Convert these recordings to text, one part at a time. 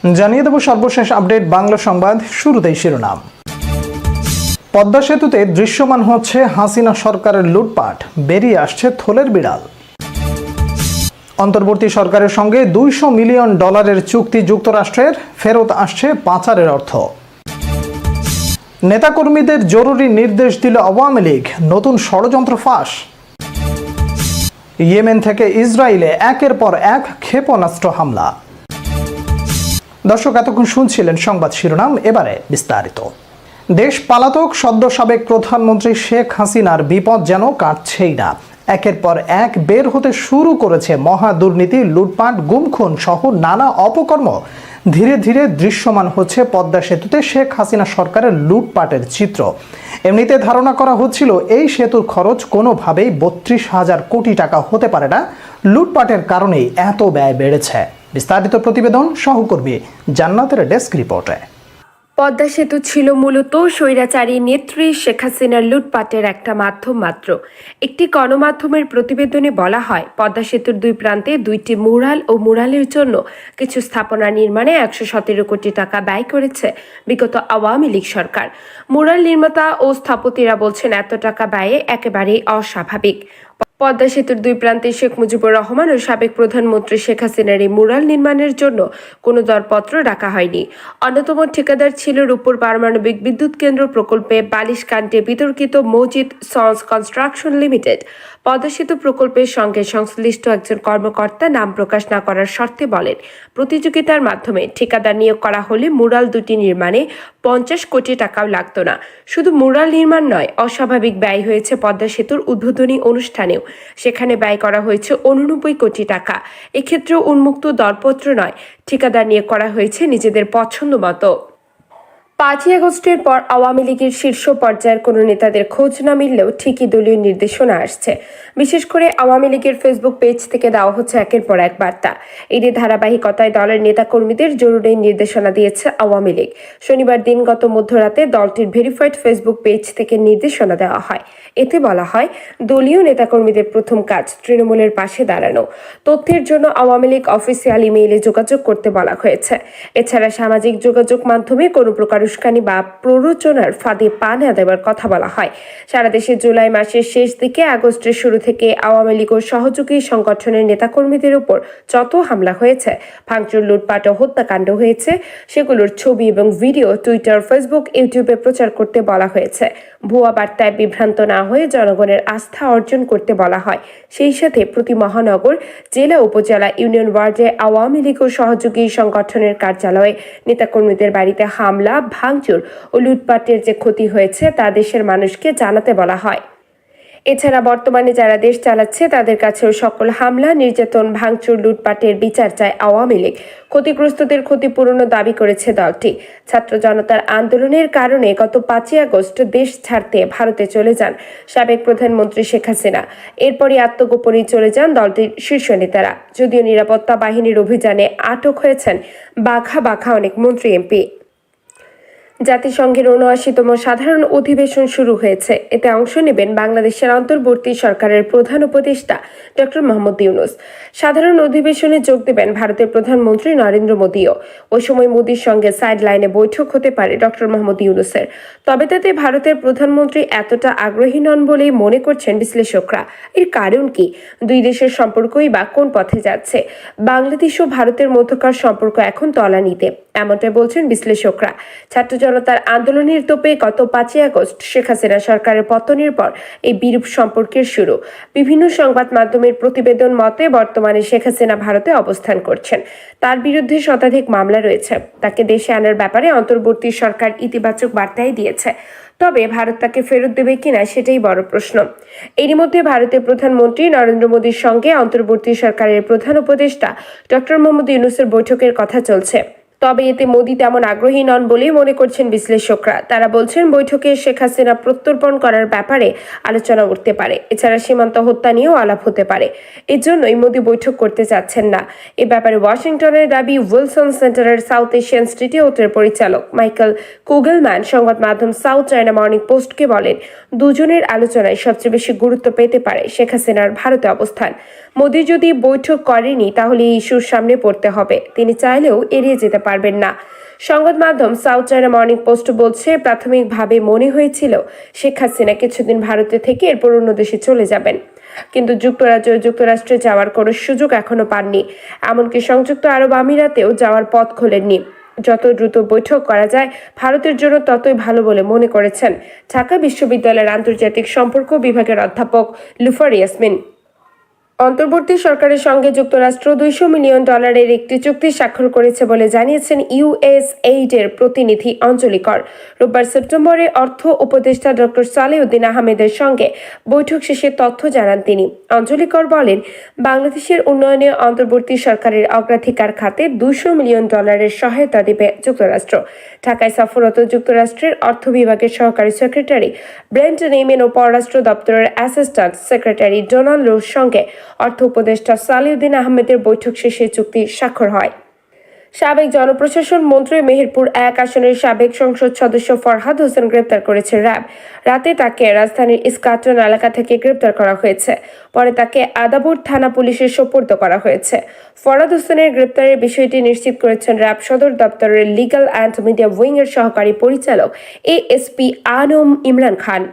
জানিয়ে দেব সর্বশেষ আপডেট বাংলা সংবাদ। শুরুতেই শিরোনাম। পদ্মা সেতুতে দৃশ্যমান হচ্ছে হাসিনা সরকারের লুটপাট, বেরিয়ে আসছে থলের বিড়াল। অন্তর্বর্তী সরকারের সঙ্গে $200 মিলিয়ন চুক্তি যুক্তরাষ্ট্রের, ফেরত আসছে পাচারের অর্থ। নেতাকর্মীদের জরুরি নির্দেশ দিল আওয়ামী লীগ, নতুন ষড়যন্ত্র ফাঁস। ইয়েমেন থেকে ইসরায়েলে একের পর এক ক্ষেপণাস্ত্র হামলা। দর্শক, এতক্ষণ শুনছিলেন সংবাদ শিরোনাম, এবারে বিস্তারিত। দেশ পালাতক সদ্য সাবেক প্রধানমন্ত্রী শেখ হাসিনার বিপদ যেন কাটছেই না। একের পর এক বের হতে শুরু করেছে মহা দুর্নীতি, লুটপাট, গুমখুন সহ নানা অপকর্ম। ধীরে ধীরে দৃশ্যমান হচ্ছে পদ্মা সেতুতে শেখ হাসিনা সরকারের লুটপাটের চিত্র। এমনিতে ধারণা করা হচ্ছিল এই সেতুর খরচ কোনোভাবেই 32,000 কোটি টাকা হতে পারে না। লুটপাটের কারণেই এত ব্যয় বেড়েছে। বিস্তারিত প্রতিবেদন সহকর্মী জান্নাতের ডেস্ক রিপোর্টে। পদ্মা সেতু ছিল মূলত স্বৈরাচারী নেত্রী শেখ হাসিনার লুটপাটের একটা মাধ্যম মাত্র। একটি গণমাধ্যমের প্রতিবেদনে বলা হয়, পদ্মা সেতুর দুই প্রান্তে 2টি মুরাল ও মুরালের জন্য কিছু স্থাপনা নির্মাণে 117 কোটি টাকা ব্যয় করেছে বিগত আওয়ামী লীগ সরকার। মুরাল নির্মাতা ও স্থপতিরা বলছেন এত টাকা ব্যয়ে একেবারেই অস্বাভাবিক। পদ্মা সেতুর দুই প্রান্তে শেখ মুজিবুর রহমান ও সাবেক প্রধানমন্ত্রী শেখ হাসিনার এই মুরাল নির্মাণের জন্য কোনো দরপত্র রাখা হয়নি। অন্যতম ঠিকাদার ছিল রূপপুর পারমাণবিক বিদ্যুৎ কেন্দ্র প্রকল্পে বালিশকান্ডে বিতর্কিত Majid sons construction limited. Padma সেতু প্রকল্পের সঙ্গে সংশ্লিষ্ট একজন কর্মকর্তা নাম প্রকাশ না করার শর্তে বলেন, প্রতিযোগিতার মাধ্যমে ঠিকাদার নিয়োগ করা হলে মুরাল দুটি নির্মাণে 50 কোটি টাকাও লাগতো না। শুধু মুরাল নির্মাণ নয়, অস্বাভাবিক ব্যয় হয়েছে পদ্মা সেতুর উদ্বোধনী অনুষ্ঠানেও। সেখানে ব্যয় করা হয়েছে 89 কোটি টাকা। এক্ষেত্রেও উন্মুক্ত দরপত্র নয়, ঠিকাদার নিয়োগ করা হয়েছে নিজেদের পছন্দ মতো। 5ই আগস্টের পর আওয়ামী লীগের শীর্ষ পর্যায়ের কোনো নেতাদের খোঁজ না মিললেও ঠিকই দলীয় নির্দেশনা আসছে। বিশেষ করে আওয়ামী লীগের ফেসবুক পেজ থেকে দেওয়া হচ্ছে একের পর এক বার্তা। এরই ধারাবাহিকতায় দলের নেতাকর্মীদের জরুরি নির্দেশনা দিয়েছে আওয়ামী লীগ। শনিবার দিনগত মধ্যরাতে দলটির ভেরিফাইড ফেসবুক পেজ থেকে নির্দেশনা দেওয়া হয়। এতে বলা হয়, দলীয় নেতাকর্মীদের প্রথম কাজ তৃণমূলের পাশে দাঁড়ানো। তথ্যের জন্য আওয়ামী লীগ অফিসিয়াল ইমেইলে যোগাযোগ করতে বলা হয়েছে। এছাড়া সামাজিক যোগাযোগ মাধ্যমে কোনো প্রকার উস্কানি বা প্ররোচনার ফাঁদে পা না দেওয়ার কথা বলা হয়। সারা দেশে জুলাই মাসের শেষ দিকে আগস্টের শুরু থেকে আওয়ামী লীগ ও সহযোগী সংগঠনের নেতাকর্মীদের উপর যত হামলা হয়েছে, ভাঙচুর, লুটপাট ও হত্যাকাণ্ড হয়েছে, সেগুলোর ছবি এবং ভিডিও টুইটার, ফেসবুক, ইউটিউবে প্রচার করতে বলা হয়েছে। ভুয়া বার্তায় বিভ্রান্ত না হয়ে জনগণের আস্থা অর্জন করতে বলা হয়। সেই সাথে প্রতি মহানগর, জেলা, উপজেলা, ইউনিয়ন ওয়ার্ডে আওয়ামী লীগ ও সহযোগী সংগঠনের কার্যালয়ে নেতাকর্মীদের বাড়িতে হামলা, ভাঙচুর ও লুটপাটের যে ক্ষতি হয়েছে তা দেশের মানুষকে জানাতে বলা হয়। এছাড়া বর্তমানে যারা দেশ চালাচ্ছে তাদের কাছেও সকল হামলা, নির্যাতন, ভাঙচুর, লুটপাটের বিচার চায় আওয়ামী লীগ। ক্ষতিগ্রস্তদের ক্ষতিপূরণও দাবি করেছে দলটি। ছাত্র জনতার আন্দোলনের কারণে গত 5ই আগস্ট দেশ ছাড়তে ভারতে চলে যান সাবেক প্রধানমন্ত্রী শেখ হাসিনা। এরপরই আত্মগোপনে চলে যান দলটির শীর্ষ নেতারা। যদিও নিরাপত্তা বাহিনীর অভিযানে আটক হয়েছেন বাঘা বাঘা অনেক মন্ত্রী, এমপি। জাতিসংঘের 79তম সাধারণ অধিবেশন শুরু হয়েছে। এতে অংশ নেবেন বাংলাদেশের অন্তর্বর্তী সরকারের প্রধান উপদেষ্টা ডক্টর মোহাম্মদ ইউনূস। সাধারণ অধিবেশনে যোগ দেবেন ভারতের প্রধানমন্ত্রী নরেন্দ্র মোদীও। ওই সময় মোদীর সঙ্গে সাইড লাইনে বৈঠক হতে পারে ডক্টর মোহাম্মদ ইউনূসের। তবে তাতে ভারতের প্রধানমন্ত্রী এতটা আগ্রহী নন বলেই মনে করছেন বিশ্লেষকরা। এর কারণ কি? দুই দেশের সম্পর্কই বা কোন পথে যাচ্ছে? বাংলাদেশ ও ভারতের মধ্যকার সম্পর্ক এখন তলানিতে, এমনটাই বলছেন বিশ্লেষকরা। ছাত্র জনতার আন্দোলনের তোপে গত 5ই আগস্ট শেখ হাসিনা সরকারের পতনের পর এই বিরূপ সম্পর্কের শুরু। বিভিন্ন সংবাদ মাধ্যমের প্রতিবেদন মতে বর্তমানে শেখ হাসিনা ভারতে অবস্থান করছেন। তার বিরুদ্ধে শতাধিক মামলা রয়েছে। তাকে দেশে আনার ব্যাপারে অন্তর্বর্তী সরকার ইতিবাচক বার্তাই দিয়েছে। তবে ভারত তাকে ফেরত দেবে কিনা সেটাই বড় প্রশ্ন। এরই মধ্যে ভারতের প্রধানমন্ত্রী নরেন্দ্র মোদীর সঙ্গে অন্তর্বর্তী সরকারের প্রধান উপদেষ্টা ডক্টর মোহাম্মদ ইউনূসের বৈঠকের কথা চলছে। তবে এতে মোদি তেমন আগ্রহী নন বলেই মনে করছেন বিশ্লেষকরা। তারা বলছেন বৈঠকে শেখ হাসিনা প্রত্যর্পণ করার ব্যাপারে আলোচনা উঠতে পারে। এছাড়া সীমান্ত হত্যা নিয়েও আলাপ হতে পারে। এর জন্যই মোদি বৈঠক করতে চাচ্ছেন না। এ ব্যাপারে ওয়াশিংটনের দাবি। উইলসন সেন্টারের সাউথ এশিয়ান ইনস্টিটিউটের পরিচালক মাইকেল কুগেলম্যান সংবাদ মাধ্যম সাউথ চায়না মর্নিং পোস্টকে বলেন, দুজনের আলোচনায় সবচেয়ে বেশি গুরুত্ব পেতে পারে শেখ হাসিনার ভারতে অবস্থান। মোদি যদি বৈঠক করেনি তাহলে এই ইস্যুর সামনে পড়তে হবে। তিনি চাইলেও এড়িয়ে যেতে পারেন পারবেন না। সংবাদ মাধ্যম সাউথ চায়না মর্নিং পোস্ট বলছে, প্রাথমিকভাবে মনে হয়েছিল শেখ হাসিনা কিছুদিন ভারতে থেকে এরপর অন্য দেশে চলে যাবেন, কিন্তু যুক্তরাজ্য ও যুক্তরাষ্ট্রে যাওয়ার কোনো সুযোগ এখনো পাননি। এমনকি সংযুক্ত আরব আমিরাতেও যাওয়ার পথ খোলেননি। যত দ্রুত বৈঠক করা যায় ভারতের জন্য ততই ভালো বলে মনে করেছেন ঢাকা বিশ্ববিদ্যালয়ের আন্তর্জাতিক সম্পর্ক বিভাগের অধ্যাপক লুফার ইয়াসমিন। অন্তর্বর্তী সরকারের সঙ্গে যুক্তরাষ্ট্র $200 মিলিয়ন একটি চুক্তি স্বাক্ষর করেছে বলে জানিয়েছেন USAID-এর প্রতিনিধি অঞ্জলি কর। রোববার সেপ্টেম্বরে অর্থ উপদেষ্টা ডক্টর সালেউদ্দিন আহমেদের সঙ্গে বৈঠক শেষে তথ্য জানান তিনি। অঞ্জলি কর বলেন, বাংলাদেশের উন্নয়নে অন্তর্বর্তী সরকারের অগ্রাধিকার খাতে $200 মিলিয়ন সহায়তা দেবে যুক্তরাষ্ট্র। ঢাকায় সফররত যুক্তরাষ্ট্রের অর্থ বিভাগের সহকারী সেক্রেটারি ব্রেন্ট নেইমেন ও পররাষ্ট্র দপ্তরের অ্যাসিস্ট্যান্ট সেক্রেটারি ডোনাল্ড রোর সঙ্গে অর্থ উপদেষ্টা সালেউদ্দিন আহমেদের বৈঠক শেষে চুক্তি স্বাক্ষর হয়। সাবেক জনপ্রশাসন মন্ত্রী মেহেরপুর 1 আসনের সাবেক সংসদ সদস্য ফরহাদ হোসেন গ্রেপ্তার করেছে র্যাব। রাতে তাকে রাজধানীর ইস্কাটন এলাকা থেকে গ্রেপ্তার করা হয়েছে। পরে তাকে আদাবর থানা পুলিশের সোপর্দ করা হয়েছে। ফরহাদ হোসেনের গ্রেপ্তারের বিষয়টি নিশ্চিত করেছেন র্যাব সদর দপ্তরের লিগ্যাল অ্যান্ড মিডিয়া উইংয়ের সহকারী পরিচালক এএসপি আনম ইমরান খান।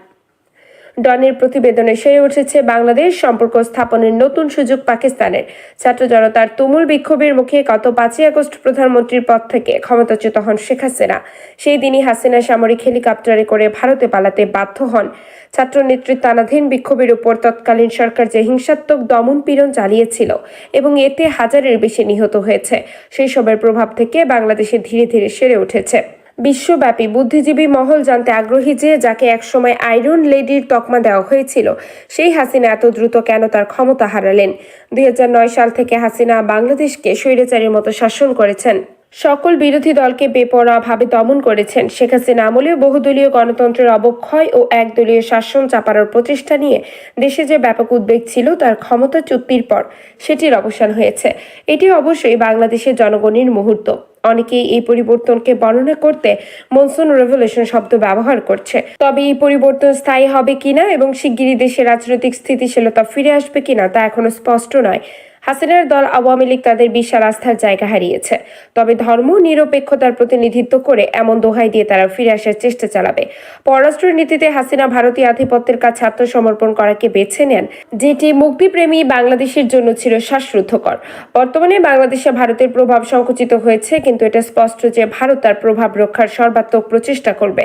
ডনের প্রতিবেদনে সেরে উঠেছে বাংলাদেশ সম্পর্ক স্থাপনের নতুন সুযোগ পাকিস্তানের। ছাত্র জনতার তুমুল বিক্ষোভের মুখে গত 5 আগস্ট প্রধানমন্ত্রীর পদ থেকে ক্ষমতাচ্যুত হন শেখ হাসিনা। সেই দিনই হাসিনা সামরিক হেলিকপ্টারে করে ভারতে পালাতে বাধ্য হন। ছাত্র নেতৃত্বাধীন বিক্ষোভের উপর তৎকালীন সরকার যে হিংসাত্মক দমন পীড়ন চালিয়েছিল এবং এতে হাজারের বেশি নিহত হয়েছে, সেই সবের প্রভাব থেকে বাংলাদেশে ধীরে ধীরে সেরে উঠেছে। বিশ্বব্যাপী বুদ্ধিজীবী মহল জানতে আগ্রহী যে যাকে একসময় আয়রন লেডির তকমা দেওয়া হয়েছিল, সেই হাসিনা এত দ্রুত কেন তার ক্ষমতা হারালেন। 2009 সাল থেকে হাসিনা বাংলাদেশকে স্বৈরাচারীর মতো শাসন করেছেন, সকল বিরোধী দলকে বেপরোয়াভাবে দমন করেছেন। শেখ হাসিনা আমলে বহুদলীয় গণতন্ত্রের অবক্ষয় ও একদলীয় শাসন চাপানোর প্রচেষ্টা নিয়ে দেশে যে ব্যাপক উদ্বেগ ছিল, তার ক্ষমতাচ্যুতির পর সেটির অবসান হয়েছে। এটি অবশ্যই বাংলাদেশের জনগণের মুহূর্ত। অনেকেই এই পরিবর্তনকে বর্ণনা করতে মনসুন রেভলিউশন শব্দ ব্যবহার করছে। তবে এই পরিবর্তন স্থায়ী হবে কিনা এবং শিগগিরই দেশে রাজনৈতিক স্থিতিশীলতা ফিরে আসবে কিনা তা এখনো স্পষ্ট নয়। হাসিনার দল আওয়ামী লীগ তাদের বিশাল আস্থার জায়গা হারিয়েছে, তবে ধর্ম নিরপেক্ষতার প্রতিনিধিত্ব করে এমন দোহাই দিয়ে তারা ফিরে আসার চেষ্টা চালাবে। পররাষ্ট্র নীতিতে হাসিনা ভারতীয় আধিপত্যের কাছে আত্মসমর্পণ করাকে বেছে নেন, যেটি মুক্তিপ্রেমী বাংলাদেশের জন্য ছিল শ্বাসরুদ্ধকর। বর্তমানে বাংলাদেশে ভারতের প্রভাব সংকুচিত হয়েছে, কিন্তু এটা স্পষ্ট যে ভারত তার প্রভাব রক্ষার সর্বাত্মক প্রচেষ্টা করবে।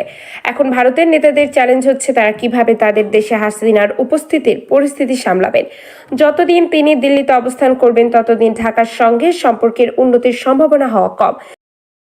এখন ভারতের নেতাদের চ্যালেঞ্জ হচ্ছে তারা কিভাবে তাদের দেশে হাসিনার উপস্থিতির পরিস্থিতি সামলাবেন। যতদিন তিনি দিল্লিতে অবস্থান করবেন, ততদিন ঢাকার সঙ্গে সম্পর্কের উন্নতির সম্ভাবনা হওয়া কম।